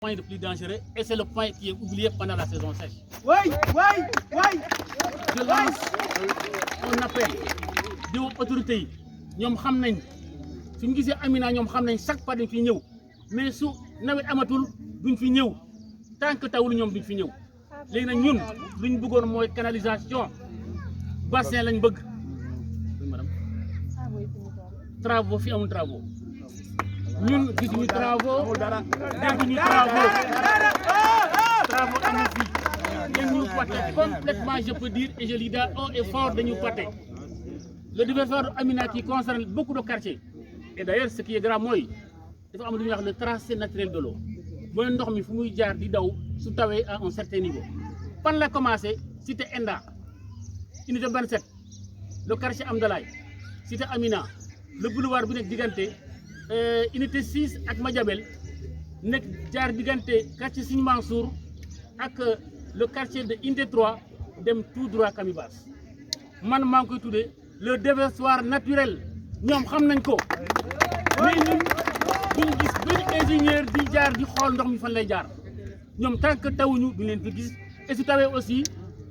point le plus dangereux et c'est le point qui est oublié pendant la saison sèche. Oui. Je lance un appel di autorités yi ñoom xam nañ suñu gisee Amina ñoom xam nañ chaque fois dañ fi ñëw mais su nawet amatul duñ fi ñëw tant que tawul ñoom duñ fi ñëw léegi nag ñun luñ bëggoon mooy canalisation bassin lañ bëgg madame travaux fi amul travaux ñun gisuñu travaux dégguñu travaux amul fii yéen ñu fàtte complètement je peux dire et je le dis haut et fort dañu fàtte le développement Amina qui concerne beaucoup de quartiers et d'ailleurs ce qui est grave mooy dafa am lu ñuy wax le tracé naturel de l'eau mooy ndox mi fu muy jaar di daw su tawee à un certain niveau fan la commencé cité Enda unité 27 le quartier Amdalaay cité Amina le boulevard bi nekk diggante unité 6 ak Madiabel nekk jaar diggante quartier Serigne Mansour ak le quartier de unité 3 dem tout droit Camibas man maa ngi koy tuddee le déversoir naturel ñoom xam nañ ko mais ñun duñ gis benn ingénieur di jaar di xool ndox mi fan lay jaar ñoom tant que tawuñu duñ leen fi gis et su tawee aussi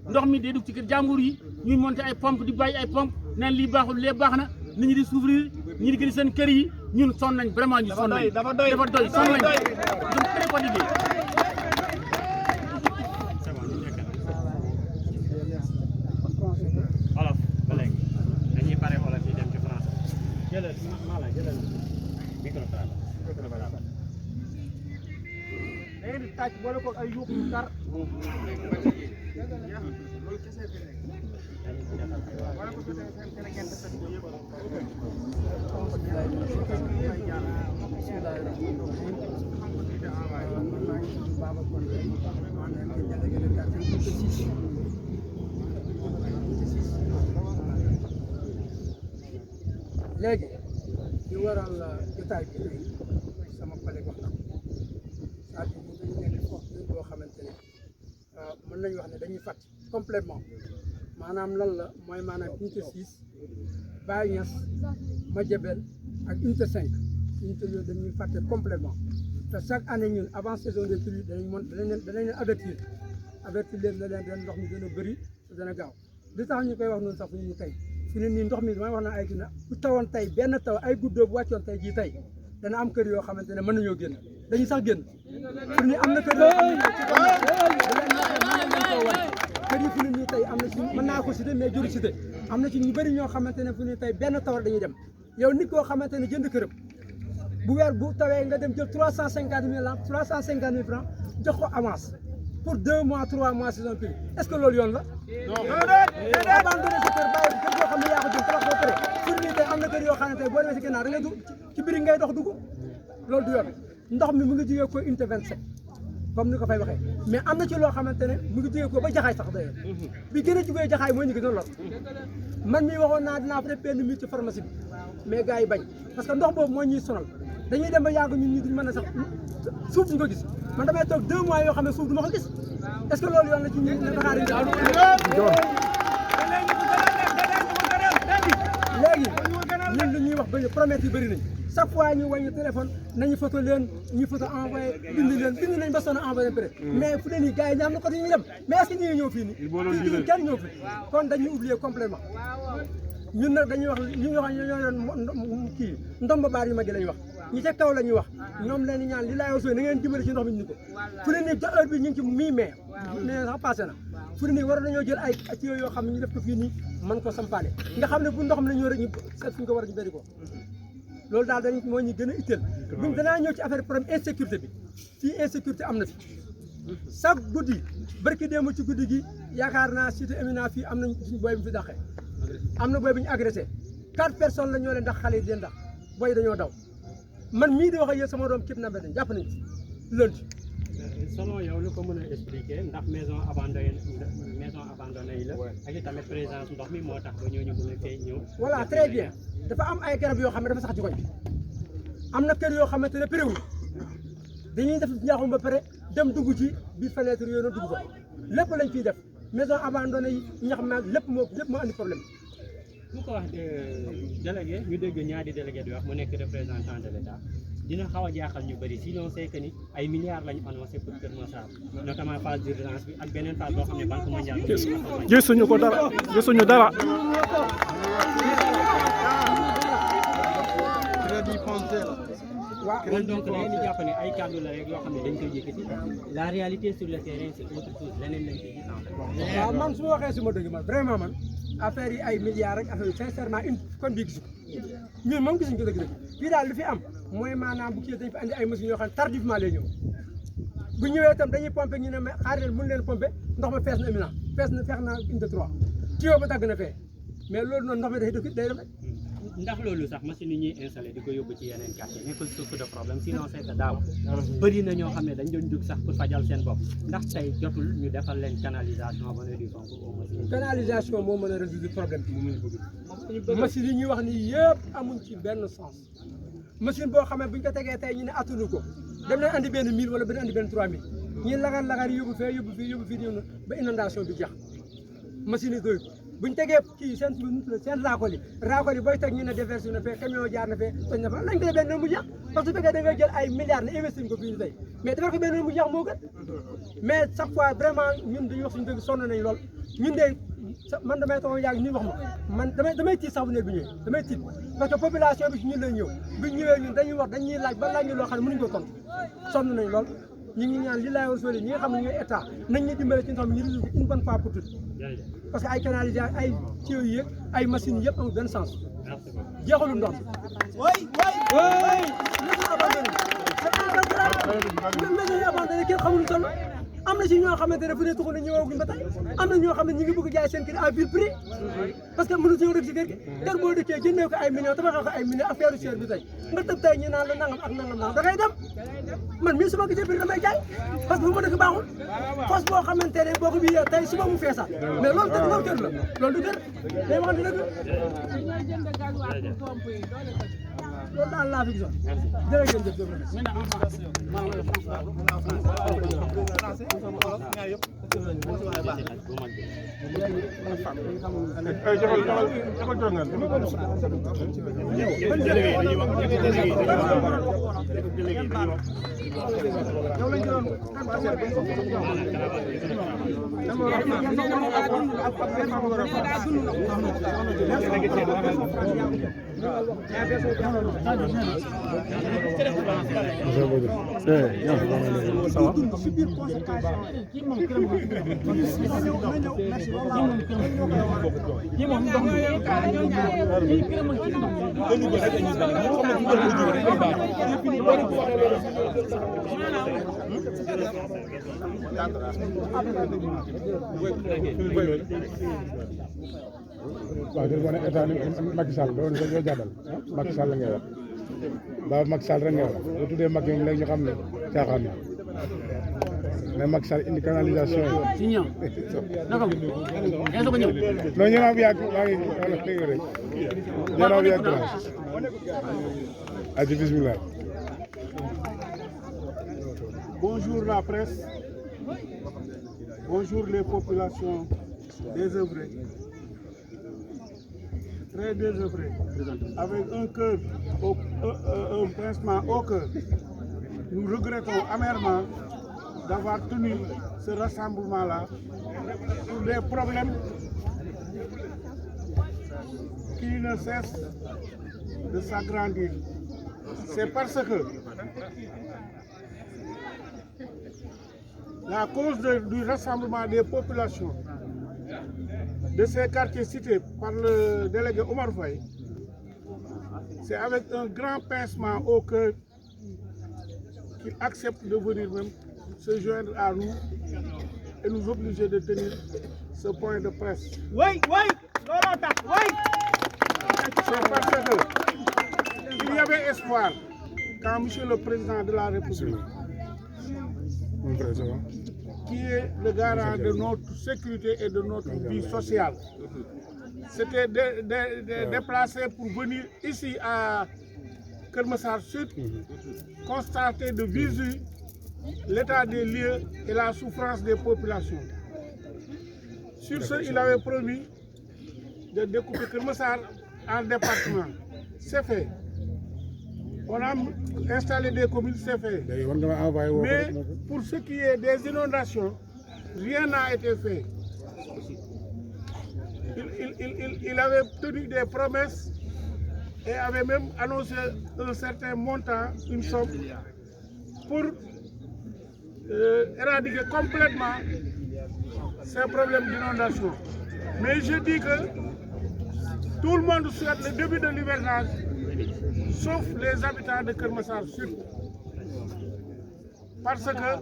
ndox mi day dugg ci kër jàmbur yi ñuy monter ay pompe di bàyyi ay pompe naan lii baaxul lee baax na nit ñi di souffrir ñi di gën seen kër yi ñun sonn nañ vraiment ñu sonn nañ dafa doy sonn nañ donc très fatigué. olof ba léegi dañuy pare olof yi dem ci français jëlal mala jëlal micro léegi di tàcc boole ko ay yuux yu tar. léegi li waral jotaay bi tey sama collègue wax na c'est-à-dire ñu dañu nekk foofu boo xamante ne mën nañu wax ne dañuy fàtt complètement maanaam lan la mooy maanaam unité 6 Baye Niass Madiabel ak unité 5 unité yooyu dañuy fàtte complètement te chaque année ñun avant saison de pluie danañ leen avertir leen ne leen ren ndox mi gën a bëri te dana gaaw li tax ñu koy wax noonu sax fu ñu tey fi ne nii ndox mi damay wax na ay dina bu tawoon tey benn taw ay guddoo bu wàccoon tey jii tey dana am kër yoo xamante ne mën nañoo génn dañuy sax génn fi ne am na kër yoo xam ne kër yi fi ne nii tey am na ci mën naa ko cité mais juru cité am na ci ñu bëri ñoo xamante ne fi ne tey benn tawar dañuy dem yow nit koo xamante ne jënd këram bu weer bu tawee nga dem jël 350 000 francs jox ko avance pour 2 mois 3 mois saison pluie est-ce que loolu yoon la. abandonné sa kër bàyyi kër goo xam ne yaa ko jël tabax boo pare pour nii tey am na kër yoo xam ne tey boo demee si ginnaaw da ngay dugg ci biir ngay dox dugg loolu du yoon ndox mi mu ngi jógee ko unité 27 comme ni ko fay waxee mais am na ci loo xamante ne mu ngi jógee ko ba jaxaay sax d'ailleurs bi gën a jógee jaxaay mooy ñu gën a lor man mii waxoon naa dinaa fa def benn minute ci pharmacie bi mais gars yi bañ parce que ndox boobu moo ñuy sonal dañuy dem ba yàgg ñun ñi duñ mën a sax suuf duñ ko gis man damay toog 2 mois yoo xam ne suuf du ma ko gis est-ce que loolu yoon la ci ñi ne Dakar yi léegi ñun li ñuy wax ba promesse yi bëri nañ chaque fois ñu wàññi téléphone nañu photo leen ñu photo envoyé bind nañ ba sonn envoyé pré mais fu ne nii gars yi ñaam na ko ñuy dem mais est-ce que ñi ngi ñëw fii nii fii kenn ñëw fi kon dañuy oublier complètement ñun nag dañuy wax ñu ñoo yoon kii ndomba baar yu mag yi lañuy wax ñi ca kaw la ñuy wax ñoom leen ñaan li laay sooy na ngeen dimbali ci ndox mi ñu ko fu ne nii heure bi ñu ngi ci mi-mai mais sax passé na fu ne nii war nañoo jël ay ci yoo xam ne ñu def ko fii nii mën ko sampaale nga xam ne bu ndox mi la ñëw rek ñu seet fu ñu ko war a ñu bëri ko loolu daal dañ moo ñu gën a itteel buñ danaa ñëw ci affaire problème insécurité bi fii insécurité am na fi chaque guddi barki démb ci guddi gi yaakaar naa cité Amina fii am nañ suñu booy bi fi dàqee am na booy bi ñu agressé 4 personnes la ñoo leen ndax xale yi di leen ndax booy dañoo daw man mii di wax ak yéen sama doom képp na ba dañ jàpp nañu lundi. selon yow lu ko mën a expliquer ndax maison abandonnée yi la ak itamit présence ndox mi moo tax ba ñooñu mën a fay ñëw. voilà très bien dafa am ay garab yoo xam ne dafa sax ci koñ bi am na kër yoo xamante ne péréwul dañuy def njaaxum ba pare dem dugg ci biir fenêtre yooyu noonu dugg ko lépp lañ fiy def maison abandonnée yi ñax maag lépp moo andi problème. bu ko wax délégué ñu dégg ñaari délégué di wax mu nekk représentant de l'État dina xaw a jaaxal ñu bëri sinon c'est que ni ay milliards lañu annoncé pour Kër Massar notamment phase d'urgence bi ak beneen phase boo xam ne Banque mondiale gisuñu ko dara gisuñu dara. kon donc da ngeen di jàpp ne ay kàddu la rek yoo xam ne dañ koy yëkkati la réalité sur le terrain c'est autre chose leneen lañ koy gis en fait. waaw man su ma waxee suma dëgg man vraiment man affaire yi ay milliards rek affaire yi sincèrement une kon bii gisu ko ñun moom gisuñu ko dëgg-dëgg fii daal li fi am mooy maanaam bu kii dañ fi andi ay machines yoo xam ne tardivement lay ñëw bu ñëwee itam dañuy pomper ñu ne mais xaar leen mën leen pomper ndox ma fees na éminent fees na une de trois tuyau ba dagg na fee mais loolu noonu ndox mi day dem rek. ndax loolu sax machine yi ñuy installé di ko yóbbu ci yeneen quartier nekkul source de problème sinon c'est que daaw bëri na ñoo xam ne dañ doon jug sax pour fajal seen bopp ndax tey jotul ñu defal leen canalisation ba du fonk au machine. canalisation moo mën a résoudre problème bi machine yi ñuy wax nii yëpp amuñ ci benn sens machine boo xam ne buñ ko tegee tey ñu ne attunu ko dem nañ andi benn 1000 wala benn andi benn 3000 ñi lagar yóbbu fee yóbbu fii ñëw na ba inondation bi jeex machine yi doy buñ tegee kii seen raakol yi booy teg ñu ne déverse na fee camion jaar na fee toj na fa lañ koy benn mu jeex parce que su fekkee da ngay jël ay milliards ne investir ko fii ni tey mais defar ko benn mu jeex moo gën mais chaque fois vraiment ñun dañuy wax suñu dëgg sonn nañ lool ñun de man damay taxaw yàgg ñuy wax ma man damay tiit sax bu ne bi ñëwee damay tiit parce que population bi ci ñun lay ñëw bu ñëwee ñun dañuy wax dañuy laaj ba laaj ñu loo xam ne mënuñu ko tontu sonn nañ lool ñu ngi ñaan li laay war ñi nga xam ne ñooy état nañ ñu dimbale ci ndox mi ñu résoudre une bonne fois pour toutes parce que ay canalisation ay tuyaux yi ay machines yëpp amul benn sens jeexalul ndox maison yi abandonné kenn xamul toll am na si ñoo xamante ne fu ne tuxu na ñëwaguñ ba tey am na ñoo xam ne ñi ngi bëgg jaay seen kër à vil prix parce que mënu ñoo dëkk si kër gi kër boo dëkkee jëndee ko ay millions tabaxal ko ay millions affaire cher bi tey nga tëb tey ñu naan la nangam ak nangam da ngay dem man mii su ma gisee prix damay jaay parce que bu ma dëkk baaxul fos boo xamante ne boo ko bii tey suba mu feesaat mais loolu kër la loolu du kër day wax dëgg loolu daal laa fi gisoon jërëjëf waaw jërëjëf wane état ni Macky Sall loolu rek yoo jàddal Macky Sall ngay wax ba Macky Sall rek ngay wax boo tuddee Macky moom léegi ñu xam ne caaxaan na mais Macky Sall indi canalisation yi. ci ñëw naka mu yaa ngi ñëw. non ñu naan bu yàgg maa ngi wala dégg rek ñu naan bu yàgg la aji bismillah. Bonjour la presse, bonjour les populations désœuvrées, très désœuvrées, avec un cœur, un pincement au cœur. Nous regrettons amèrement d'avoir tenu ce rassemblement-là pour des problèmes qui ne cessent de s'agrandir. C'est parce que la cause du rassemblement des populations de ces quartiers cités par le délégué Omar Faye, c'est avec un grand pincement au cœur qu'il accepte de venir même se joindre à nous et nous obliger de tenir ce point de presse. Oui, C'est parce qu'il y avait espoir quand Monsieur le Président de la République, qui est le garant de notre sécurité et de notre vie sociale, s'était déplacé pour venir ici à Kër Massar Sud, constater de visu l'état des lieux et la souffrance des populations. Sur ce, il avait promis de découper Kër Massar en départements. C'est fait. On a installé des communes, c'est fait. léegi war nga ma envoyé woo Mais pour ce qui est des inondations, rien n'a été fait. Il avait tenu des promesses et avait même annoncé un certain montant, une somme, pour éradiquer complètement ces problèmes d'inondation. Mais je dis que tout le monde souhaite le début de l'hivernage, sauf les habitants de Keur Massar Sud. Parce que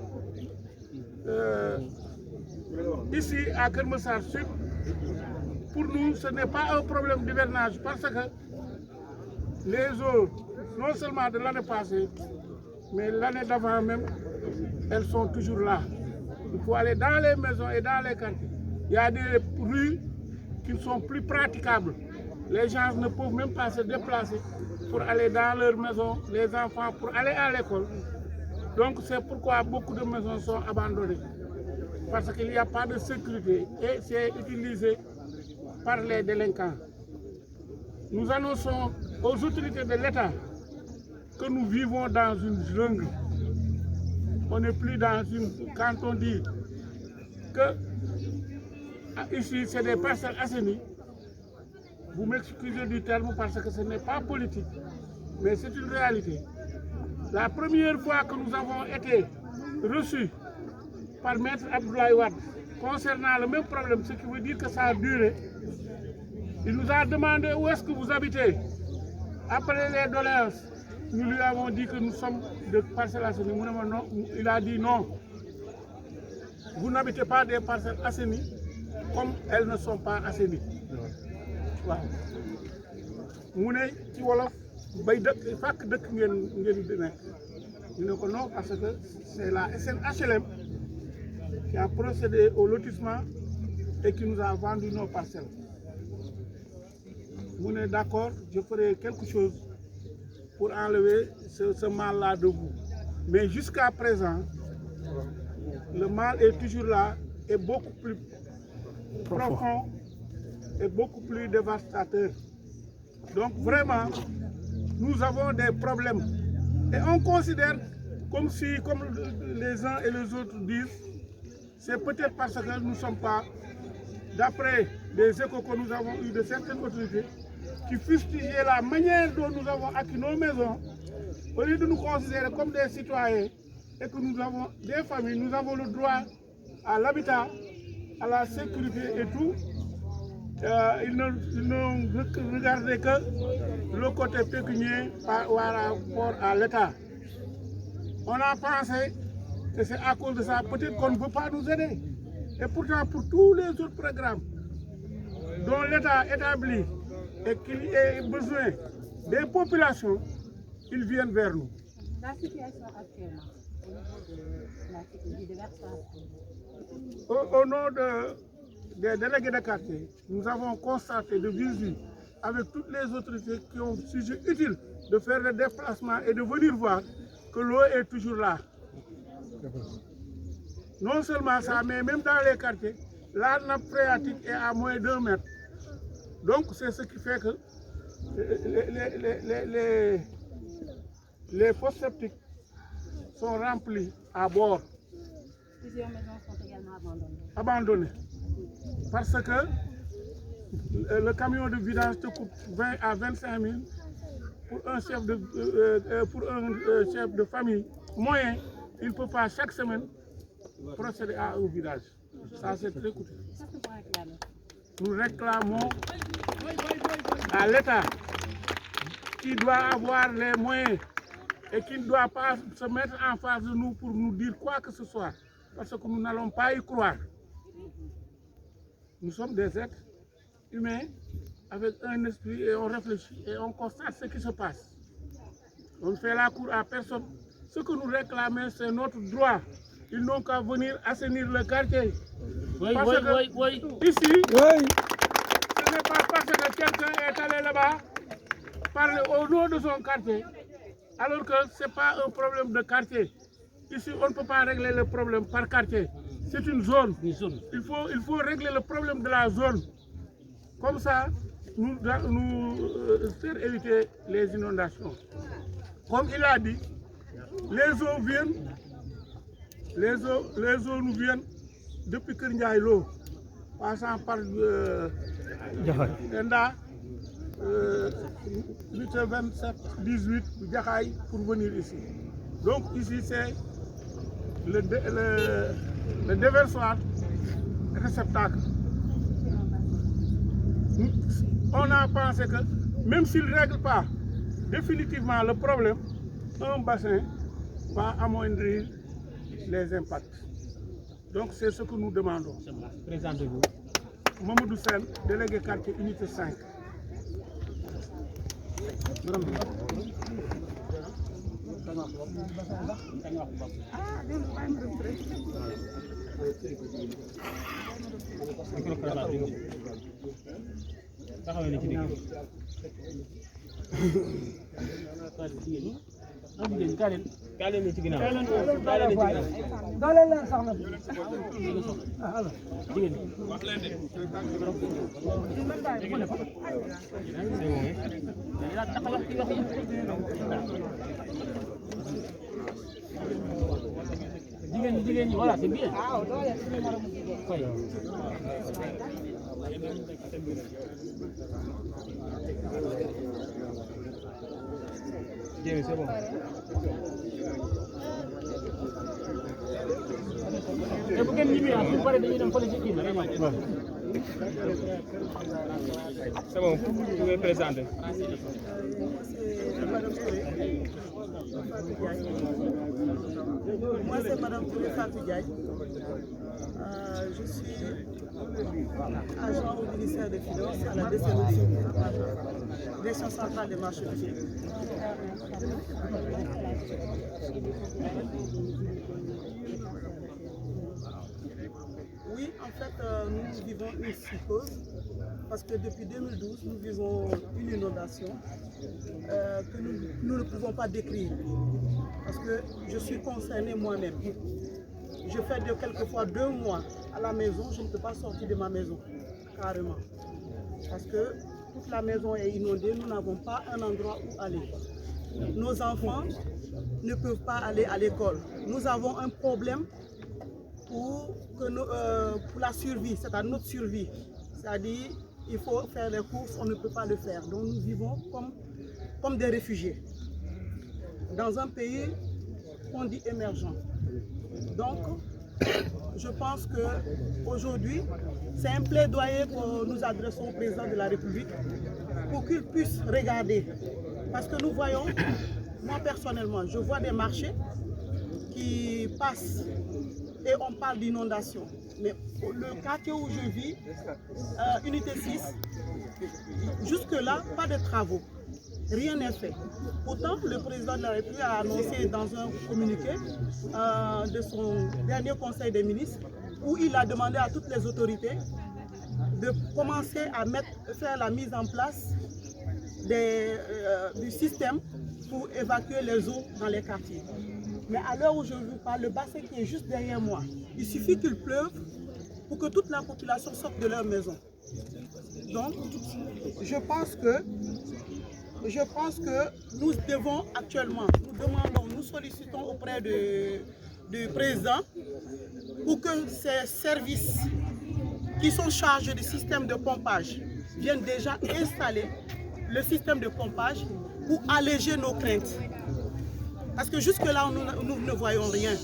ici à Keur Massar Sud, pour nous, ce n'est pas un problème d'hivernage parce que les eaux, non seulement de l'année passée, mais l'année d'avant même, elles sont toujours là. Il faut aller dans les maisons et dans les quartiers. Il y a des rues qui ne sont plus praticables. Les gens ne peuvent même pas se déplacer pour aller dans leur maison, les enfants pour aller à l'école. Donc c'est pourquoi beaucoup de maisons sont abandonnées. Parce qu'il n'y a pas de sécurité et c'est utilisé par les délinquants. Nous annonçons aux autorités de l'État que nous vivons dans une jungle. On n'est plus dans une... Quand on dit que ici c'est des parcelles assainies, vous m'excusez du terme parce que ce n'est pas politique, mais c'est une réalité. La première fois que nous avons été reçus par Maître Abdoulaye Wade concernant le même problème, ce qui veut dire que ça a duré, il nous a demandé où est-ce que vous habitez. Après les doléances, nous lui avons dit que nous sommes de parcelles assainies. Il a dit non, vous n'habitez pas des parcelles assainies comme elles ne sont pas assainies. Waaw mu ne ci wolof bay dëkk fàkk dëkk ngeen di nekk ñu ne ko non parce que c'est la SNHLM qui a procédé au lotissement et qui nous a vendu nos parcelles. Mu ne d'accord, je ferai quelque chose pour enlever ce mal-là de vous. Mais jusqu'à présent, le mal est toujours là et beaucoup plus profond et beaucoup plus dévastateur. Donc vraiment, nous avons des problèmes. Et on considère comme les uns et les autres disent, c'est peut-être parce que nous ne sommes pas, d'après les échos que nous avons eus de certaines autorités, qui fustigeaient la manière dont nous avons acquis nos maisons, au lieu de nous considérer comme des citoyens et que nous avons des familles, nous avons le droit à l'habitat, à la sécurité et tout. Ils ne regardaient que le côté pécuniaire par rapport à l'État. On a pensé que c'est à cause de ça, peut-être qu'on ne veut pas nous aider. Et pourtant, pour tous les autres programmes dont l'État établit et qu'il y ait besoin des populations, ils viennent vers nous. La situation actuellement, au niveau de la sécurité de Versant. Au nom des délégués de quartier, nous avons constaté de visu avec toutes les autorités qui ont jugé utile de faire le déplacement et de venir voir que l'eau est toujours là. Non seulement ça, mais même dans les quartiers, la nappe phréatique est à moins d'1 mètre. Donc c'est ce qui fait que les fosses septiques sont remplies à bord. Plusieurs maisons sont également abandonnées. Parce que le camion de vidange te coûte 20 à 25 000 pour un chef de famille moyen. Il ne peut pas chaque semaine procéder à un vidage. Ça c'est très coûteux. Nous réclamons à l'État qui doit avoir les moyens et qui ne doit pas se mettre en face de nous pour nous dire quoi que ce soit. Parce que nous n'allons pas y croire. Nous sommes des êtres humains avec un esprit et on réfléchit et on constate ce qui se passe. On ne fait la cour à personne. Ce que nous réclamons, c'est notre droit. Ils n'ont qu'à venir assainir le quartier. Ici, ce n'est pas parce que quelqu'un est allé là-bas parler au nom de son quartier, alors que ce n'est pas un problème de quartier. Ici, on ne peut pas régler le problème par quartier. C'est une zone. Il faut régler le problème de la zone. Comme ça, nous faire éviter les inondations. Comme il a dit, les eaux nous viennent depuis Kerniaïlo, passant par Tenda, 8h27-18 Djahaï pour venir ici. Donc ici c'est le déversoir réceptacle. On a pensé que même s'il ne règle pas définitivement le problème, un bassin va amoindrir les impacts. Donc c'est ce que nous demandons. Présentez-vous. Mamadou Sen, délégué quartier unité 5. Voilà, c'est bien. C'est bon. Et vous gagnez bien, vous parlez de l'union politique. C'est bon, vous pouvez présenter. Moi, c'est Madame Touré Fatou Diagne. Je suis agent au ministère des Finances à la direction centrale des marchés publics. Oui, en fait, nous vivons une psychose parce que depuis 2012, nous vivons une inondation que nous ne pouvons pas décrire. Parce que je suis concernée moi-même. Je fais quelquefois 2 mois à la maison, je ne peux pas sortir de ma maison, carrément. Parce que toute la maison est inondée, nous n'avons pas un endroit où aller. Nos enfants ne peuvent pas aller à l'école. Nous avons un problème pour la survie, c'est à notre survie. C'est-à-dire, il faut faire les courses, on ne peut pas le faire. Donc nous vivons comme des réfugiés dans un pays qu'on dit émergent. Donc, je pense qu'aujourd'hui, c'est un plaidoyer que nous adressons au président de la République pour qu'il puisse regarder. Parce que nous voyons, moi personnellement, je vois des marchés qui passent et on parle d'inondation. Mais le quartier où je vis, unité 6, jusque-là, pas de travaux. Rien n'est fait. Pourtant, le président de la République a annoncé dans un communiqué de son dernier conseil des ministres où il a demandé à toutes les autorités de commencer à faire la mise en place du système pour évacuer les eaux dans les quartiers. Mais à l'heure où je vous parle, le bassin qui est juste derrière moi, il suffit qu'il pleuve pour que toute la population sorte de leur maison. Donc, je pense que nous devons actuellement, nous sollicitons auprès du président pour que ces services qui sont chargés du système de pompage viennent déjà installer le système de pompage pour alléger nos craintes. Parce que jusque-là, nous ne voyons rien.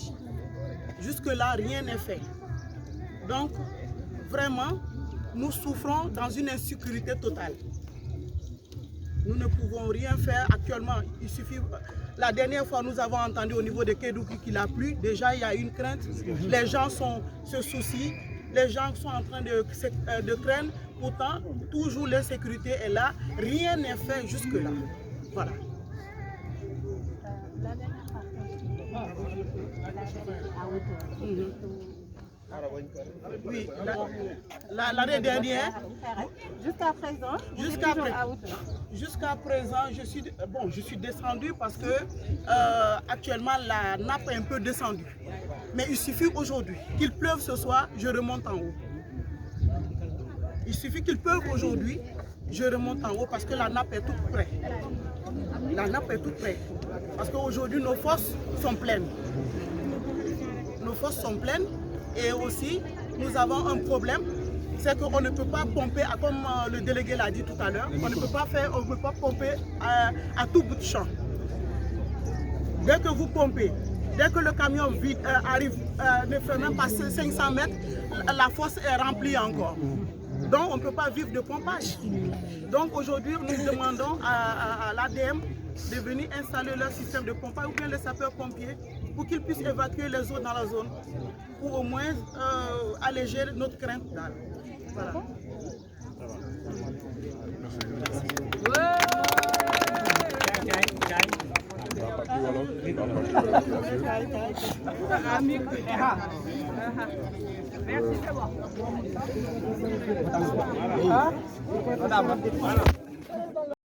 Jusque-là, rien n'est fait. Donc, vraiment, nous souffrons dans une insécurité totale. Nous ne pouvons rien faire actuellement. Il suffit. La dernière fois, nous avons entendu au niveau de Kédouki qu'il a plu. Déjà, il y a une crainte. Les gens se soucient. Les gens sont en train de craindre. Pourtant, toujours l'insécurité est là. Rien n'est fait jusque-là. Voilà. La dernière partie, oui, l'année dernière, jusqu'à présent, jusqu'à présent, je suis descendu parce que actuellement la nappe est un peu descendue. Mais il suffit aujourd'hui qu'il pleuve ce soir, je remonte en haut. Il suffit qu'il pleuve aujourd'hui, je remonte en haut parce que la nappe est toute près. La nappe est toute près. Parce qu'aujourd'hui, nos fosses sont pleines. Nos fosses sont pleines et aussi, nous avons un problème, c'est qu'on ne peut pas pomper, comme le délégué l'a dit tout à l'heure, on ne peut pas pomper à tout bout de champ. Dès que vous pompez, dès que le camion vide arrive, ne fait même pas 500 mètres, la fosse est remplie encore. Donc on ne peut pas vivre de pompage. Donc aujourd'hui, nous demandons à l'ADM de venir installer leur système de pompage ou bien les sapeurs-pompiers pour qu'ils puissent évacuer les eaux dans la zone pour au moins alléger notre crainte d'âme. Voilà. Merci.